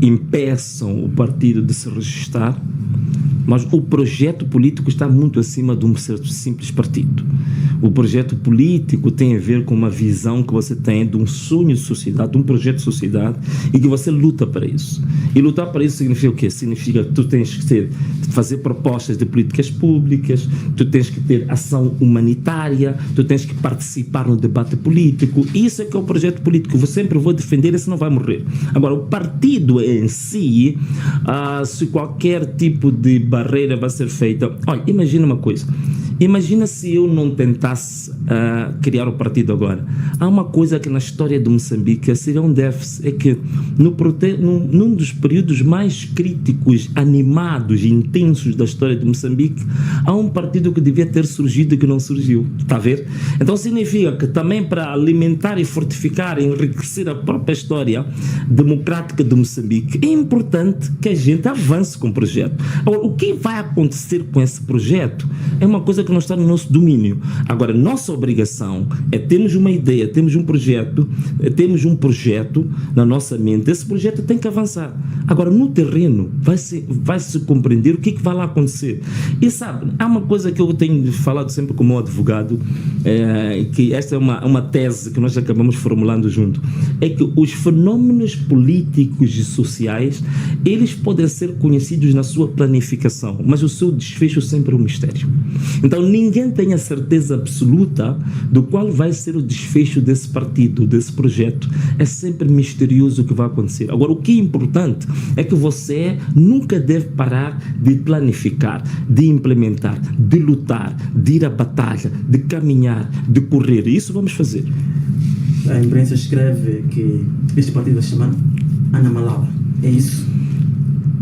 impeçam o partido de se registrar, mas o projeto político está muito acima de um simples partido. O projeto político tem a ver com uma visão que você tem de um sonho de sociedade, de um projeto de sociedade, e que você luta para isso. E lutar para isso significa o quê? Significa que tu tens que fazer propostas de políticas públicas, tu tens que ter ação humanitária, tu tens que participar no debate político. Isso é que é o projeto político. Eu sempre vou defender, esse não vai morrer. Agora, o partido em si, se qualquer tipo de barreira vai ser feita... Olha, imagina uma coisa. Imagina se eu não tentasse criar o partido agora. Há uma coisa que na história de Moçambique seria um déficit, é que num dos períodos mais críticos, animados e intensos da história de Moçambique, há um partido que devia ter surgido e que não surgiu. Está a ver? Então significa que também para alimentar e fortificar, enriquecer a própria história democrática de Moçambique, é importante que a gente avance com o projeto. Agora, o que vai acontecer com esse projeto é uma coisa que não está no nosso domínio. Agora, nossa obrigação é termos uma ideia, temos um projeto na nossa mente. Esse projeto tem que avançar. Agora, no terreno, vai-se compreender o que vai lá acontecer. E sabe, há uma coisa que eu tenho falado sempre com o meu advogado, que esta é uma tese que nós acabamos formulando junto, é que os fenómenos políticos e sociais, eles podem ser conhecidos na sua planificação, mas o seu desfecho sempre é um mistério. Então ninguém tem a certeza absoluta do qual vai ser o desfecho desse partido, desse projeto. É sempre misterioso o que vai acontecer. Agora, o que é importante é que você nunca deve parar de planificar, de implementar, de lutar, de ir à batalha, de caminhar, de correr. E isso vamos fazer. A imprensa escreve que este partido vai se chamar Ana Malala. É isso?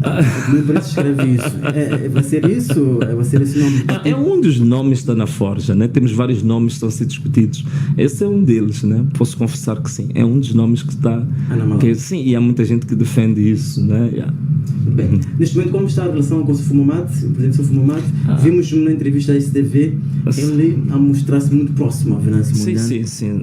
A imprensa escreve isso. Vai ser isso? Vai ser esse nome? É um dos nomes que está na forja, né? Temos vários nomes que estão a ser discutidos. Esse é um deles, né? Posso confessar que sim. É um dos nomes que está... sim, e há muita gente que defende isso, né? Yeah. Bem, neste momento, como está a relação com o Sefo Mahamat, o presidente Sefo Mahamat? Vimos na entrevista à STV ele a mostrar-se muito próximo à Venâncio Mondlane. Sim.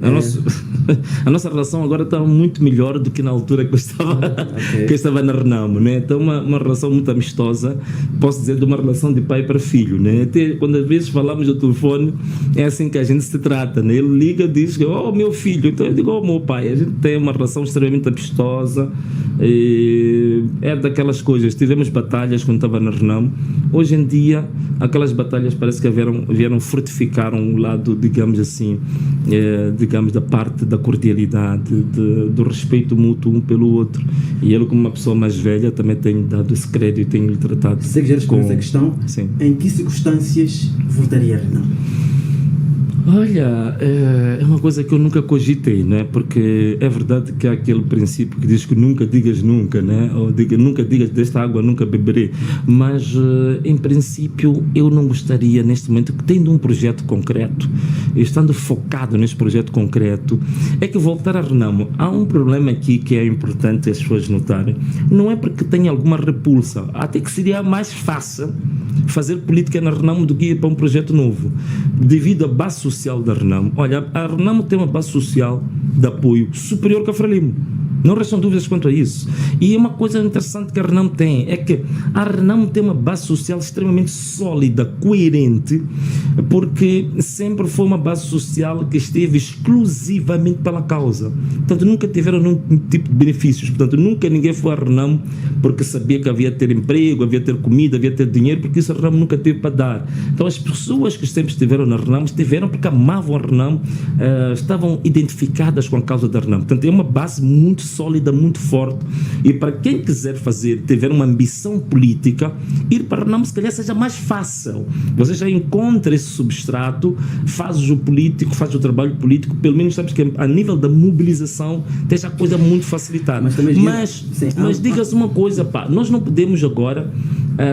A nossa relação agora está muito melhor do que na altura que eu estava na Renamo, né? Então, uma relação muito amistosa, posso dizer, de uma relação de pai para filho, né? Até quando às vezes falamos no telefone, é assim que a gente se trata, né? Ele liga e diz, meu filho, então eu digo, meu pai. A gente tem uma relação extremamente amistosa, é daquelas coisas. Tivemos batalhas quando estava na Renamo. Hoje em dia, aquelas batalhas parece que vieram fortificar um lado, digamos assim, da parte da cordialidade, do respeito mútuo um pelo outro. E ele, como uma pessoa mais velha, também tem dado esse crédito e tem lhe tratado. Se quiser responder essa questão, sim. Em que circunstâncias votaria a Renamo? Olha, é uma coisa que eu nunca cogitei, né? Porque é verdade que há aquele princípio que diz que nunca digas nunca, né? Ou nunca digas desta água nunca beberei. Mas, em princípio, eu não gostaria, neste momento, que tendo um projeto concreto, estando focado neste projeto concreto, é que voltar a Renamo. Há um problema aqui que é importante as pessoas notarem. Não é porque tenha alguma repulsa, até que seria mais fácil fazer política na Renamo do que ir para um projeto novo, devido à base social da Renamo. Olha, a Renamo tem uma base social de apoio superior que a Frelimo. Não restam dúvidas quanto a isso. E uma coisa interessante que a Renamo tem é que a Renamo tem uma base social extremamente sólida, coerente, porque sempre foi uma base social que esteve exclusivamente pela causa. Portanto, nunca tiveram nenhum tipo de benefícios. Portanto, nunca ninguém foi a Renamo porque sabia que havia de ter emprego, havia de ter comida, havia de ter dinheiro, porque isso a Renamo nunca teve para dar. Então, as pessoas que sempre estiveram na Renamo estiveram porque amavam a Renamo, estavam identificadas com a causa da Renamo. Portanto, é uma base muito sólida, muito forte, e para quem quiser tiver uma ambição política, ir para a Renamo se calhar seja mais fácil. Você já encontra esse substrato, fazes o político, fazes o trabalho político, pelo menos sabes que a nível da mobilização tem essa coisa muito facilitada. Mas diga-se uma coisa, nós não podemos agora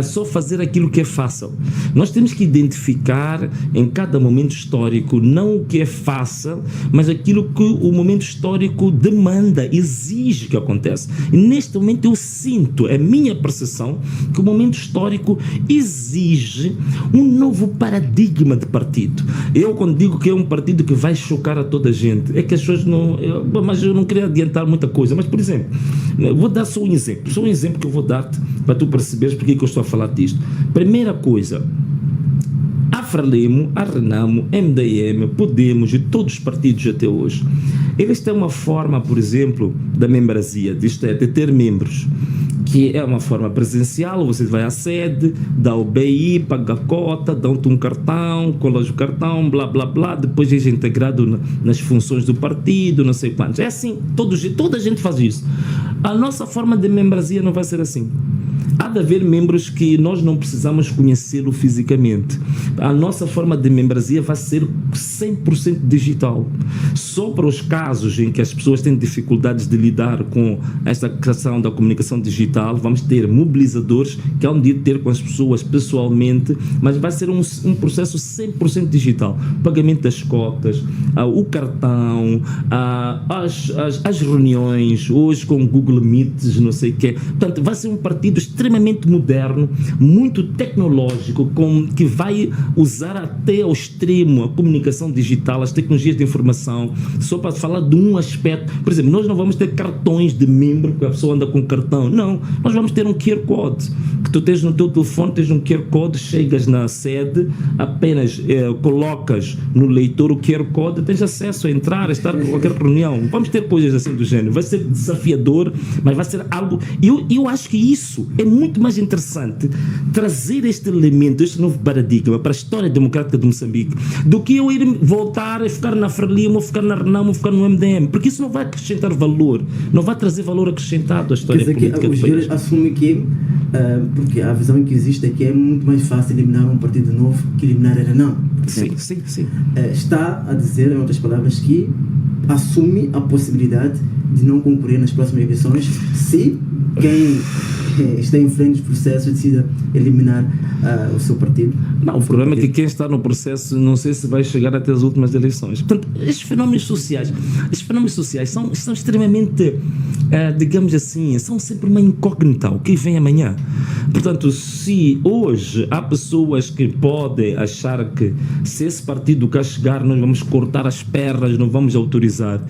só fazer aquilo que é fácil. Nós temos que identificar em cada momento histórico não o que é fácil, mas aquilo que o momento histórico demanda, exige que aconteça. E neste momento eu sinto, é minha percepção, que o momento histórico exige um novo paradigma de partido. Eu, quando digo que é um partido que vai chocar a toda a gente, é que as pessoas não... Mas eu não queria adiantar muita coisa. Mas, por exemplo, vou dar só um exemplo que eu vou dar-te para tu perceberes porque que eu estou a falar disto. Primeira coisa, a Frelimo, a Renamo, MDM, Podemos e todos os partidos até hoje, eles têm uma forma, por exemplo, da membresia, isto é, de ter membros, que é uma forma presencial. Você vai à sede, dá o BI, paga a cota, dão-te um cartão, colas o cartão, blá blá blá, depois és integrado nas funções do partido, não sei quantos. É assim, toda a gente faz isso. A nossa forma de membresia não vai ser assim. Há de haver membros que nós não precisamos conhecê-lo fisicamente. A nossa forma de membresia vai ser 100% digital. Só para os casos em que as pessoas têm dificuldades de lidar com esta questão da comunicação digital, vamos ter mobilizadores que há um dia de ter com as pessoas pessoalmente, mas vai ser um processo 100% digital. Pagamento das cotas, o cartão, as reuniões, hoje com Google Meets, não sei o quê. Portanto, vai ser um partido extremamente moderno, muito tecnológico, que vai usar até ao extremo a comunicação digital, as tecnologias de informação. Só para falar de um aspecto, por exemplo, nós não vamos ter cartões de membro que a pessoa anda com cartão, não, nós vamos ter um QR Code, que tu tens no teu telefone, tens um QR Code, chegas na sede, apenas colocas no leitor o QR Code, tens acesso a entrar, a estar em qualquer reunião. Vamos ter coisas assim do gênero, vai ser desafiador, mas vai ser algo, eu acho que isso é muito mais interessante, trazer este elemento, este novo paradigma para a história democrática de Moçambique, do que eu ir voltar a ficar na Frelimo, ou ficar na Renamo, ou ficar no MDM, porque isso não vai acrescentar valor, não vai trazer valor acrescentado à história política do país. Os assumem que, porque a visão que existe é que é muito mais fácil eliminar um partido novo que eliminar a Renamo. Sim. Está a dizer, em outras palavras, que assume a possibilidade de não concorrer nas próximas eleições se quem está em frente dos processos decida eliminar o seu partido. Não, o problema é que quem está no processo não sei se vai chegar até as últimas eleições. Portanto, estes fenómenos sociais são extremamente, digamos assim, são sempre uma incógnita, o que vem amanhã. Portanto, se hoje há pessoas que podem achar que se esse partido cá chegar nós vamos cortar as pernas, não vamos autorizar,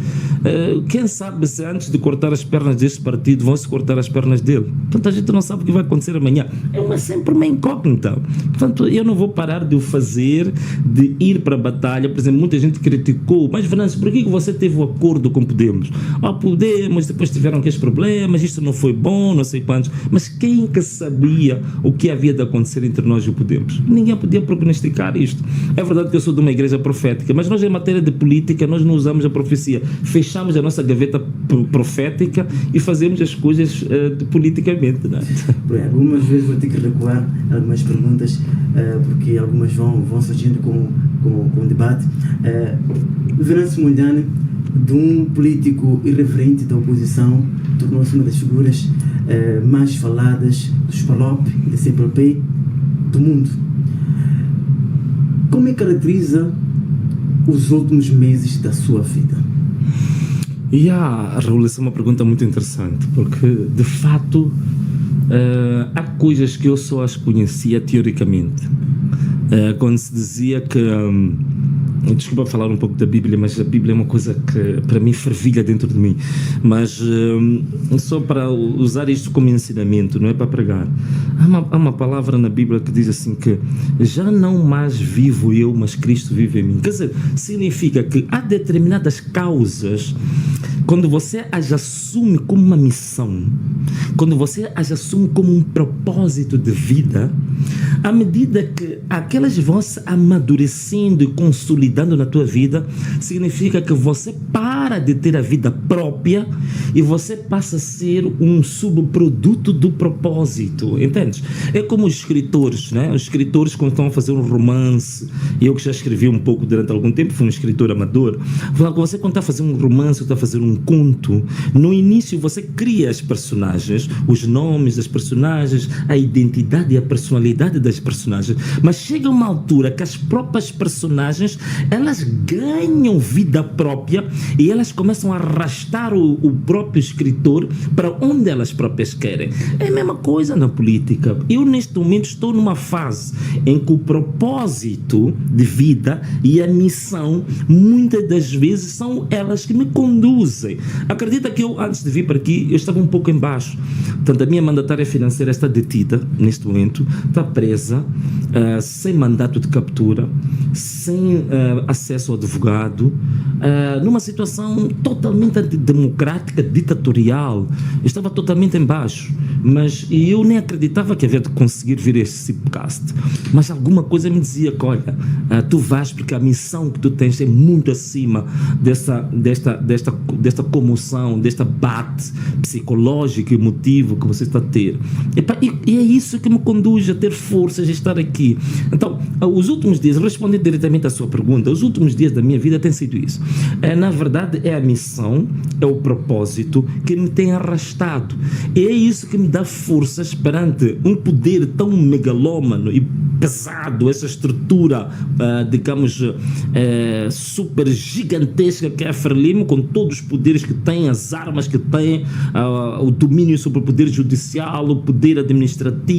quem sabe se antes de cortar as pernas deste partido vão se cortar as pernas dele. Portanto, a gente não sabe o que vai acontecer amanhã. É sempre uma incógnita. Portanto, eu não vou parar de o fazer, de ir para a batalha. Por exemplo, muita gente criticou, mas Venâncio, por que você teve o acordo com Podemos? Podemos, depois tiveram aqueles problemas, isto não foi bom, não sei quantos. Mas quem que sabia o que havia de acontecer entre nós e o Podemos? Ninguém podia prognosticar isto. É verdade que eu sou de uma igreja profética, mas nós em matéria de política, nós não usamos a profecia. Fechamos a nossa gaveta profética e fazemos as coisas politicamente. Não é? Algumas vezes vou ter que recuar algumas perguntas, porque algumas vão surgindo com o debate. Venâncio Mondlane, de um político irreverente da oposição, tornou-se uma das figuras mais faladas dos PALOP e da CPLP do mundo. Como é que caracteriza os últimos meses da sua vida? Raul, essa é uma pergunta muito interessante, porque de fato há coisas que eu só as conhecia teoricamente. Quando se dizia que desculpa falar um pouco da Bíblia, mas a Bíblia é uma coisa que para mim fervilha dentro de mim, mas só para usar isto como ensinamento, não é para pregar. Há uma palavra na Bíblia que diz assim que já não mais vivo eu, mas Cristo vive em mim. Quer dizer, significa que há determinadas causas, quando você as assume como uma missão, quando você as assume como um propósito de vida, À medida que aquelas vão se amadurecendo e consolidando na tua vida, significa que você para de ter a vida própria e você passa a ser um subproduto do propósito, entendes? É como os escritores, né? Os escritores, quando estão a fazer um romance, eu que já escrevi um pouco durante algum tempo, fui um escritor amador, você quando está a fazer um romance, está a fazer um conto, no início você cria as personagens, os nomes das personagens, a identidade e a personalidade das personagens, mas chega uma altura que as próprias personagens, elas ganham vida própria e elas começam a arrastar o próprio escritor para onde elas próprias querem. É a mesma coisa na política. Eu neste momento estou numa fase em que o propósito de vida e a missão muitas das vezes são elas que me conduzem. Acredita que eu, antes de vir para aqui, eu estava um pouco em baixo. Portanto, a minha mandatária financeira está detida neste momento, está presa, sem mandato de captura, sem acesso ao advogado, numa situação totalmente antidemocrática, ditatorial. Eu estava totalmente em baixo, mas eu nem acreditava que havia de conseguir vir este podcast. Mas alguma coisa me dizia que, olha, tu vais porque a missão que tu tens é muito acima desta comoção, desta bate psicológico e emotivo que você está a ter. E é isso que me conduz a ter forças de estar aqui. Então, os últimos dias, respondendo diretamente à sua pergunta, os últimos dias da minha vida têm sido isso. Na verdade, é a missão, é o propósito que me tem arrastado. E é isso que me dá forças perante um poder tão megalómano e pesado, essa estrutura, digamos, super gigantesca que é a Frelimo, com todos os poderes que tem, as armas que tem, o domínio sobre o poder judicial, o poder administrativo,